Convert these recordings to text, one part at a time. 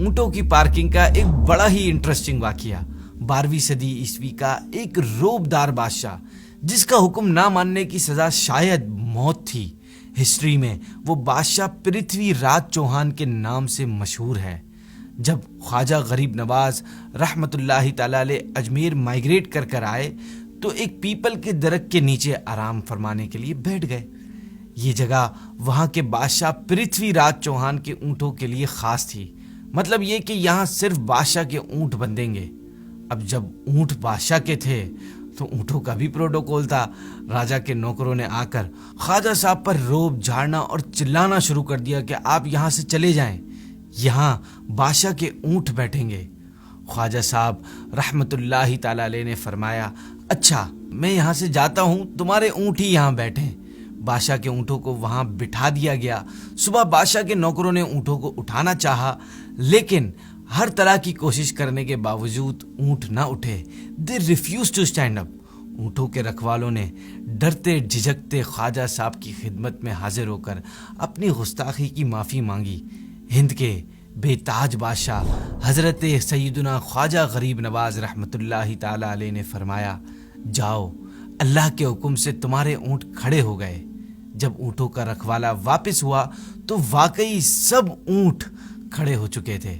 اونٹوں کی پارکنگ کا ایک بڑا ہی انٹرسٹنگ واقعہ۔ 12ویں صدی عیسوی کا ایک روبدار بادشاہ جس کا حکم نہ ماننے کی سزا شاید موت تھی، ہسٹری میں وہ بادشاہ پرتھوی راج چوہان کے نام سے مشہور ہے۔ جب خواجہ غریب نواز رحمت اللہ تعالی علیہ اجمیر مائیگریٹ کر آئے تو ایک پیپل کے درخت کے نیچے آرام فرمانے کے لیے بیٹھ گئے۔ یہ جگہ وہاں کے بادشاہ پرتھوی راج چوہان کے اونٹوں کے لیے خاص تھی، مطلب یہ کہ یہاں صرف بادشاہ کے اونٹ بندھیں گے۔ اب جب اونٹ بادشاہ کے تھے تو اونٹوں کا بھی پروٹوکول تھا۔ راجہ کے نوکروں نے آ کر خواجہ صاحب پر روب جھاڑنا اور چلانا شروع کر دیا کہ آپ یہاں سے چلے جائیں، یہاں بادشاہ کے اونٹ بیٹھیں گے۔ خواجہ صاحب رحمت اللہ تعالی علیہ نے فرمایا، اچھا میں یہاں سے جاتا ہوں، تمہارے اونٹ ہی یہاں بیٹھیں۔ بادشاہ کے اونٹوں کو وہاں بٹھا دیا گیا۔ صبح بادشاہ کے نوکروں نے اونٹوں کو اٹھانا چاہا، لیکن ہر طرح کی کوشش کرنے کے باوجود اونٹ نہ اٹھے۔ They refuse to stand up. اونٹوں کے رکھوالوں نے ڈرتے جھجکتے خواجہ صاحب کی خدمت میں حاضر ہو کر اپنی گستاخی کی معافی مانگی۔ ہند کے بے تاج بادشاہ حضرت سیدنا خواجہ غریب نواز رحمت اللہ تعالی علیہ نے فرمایا، جاؤ، اللہ کے حکم سے تمہارے اونٹ کھڑے ہو گئے۔ جب اونٹوں کا رکھوالا واپس ہوا تو واقعی سب اونٹ کھڑے ہو چکے تھے۔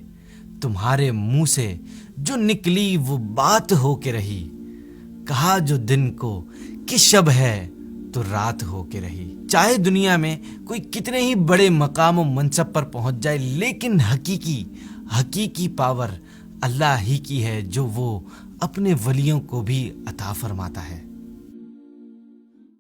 تمہارے منہ سے جو نکلی وہ بات ہو کے رہی، کہا جو دن کو کہ شب ہے تو رات ہو کے رہی۔ چاہے دنیا میں کوئی کتنے ہی بڑے مقام و منصب پر پہنچ جائے، لیکن حقیقی پاور اللہ ہی کی ہے، جو وہ اپنے ولیوں کو بھی عطا فرماتا ہے۔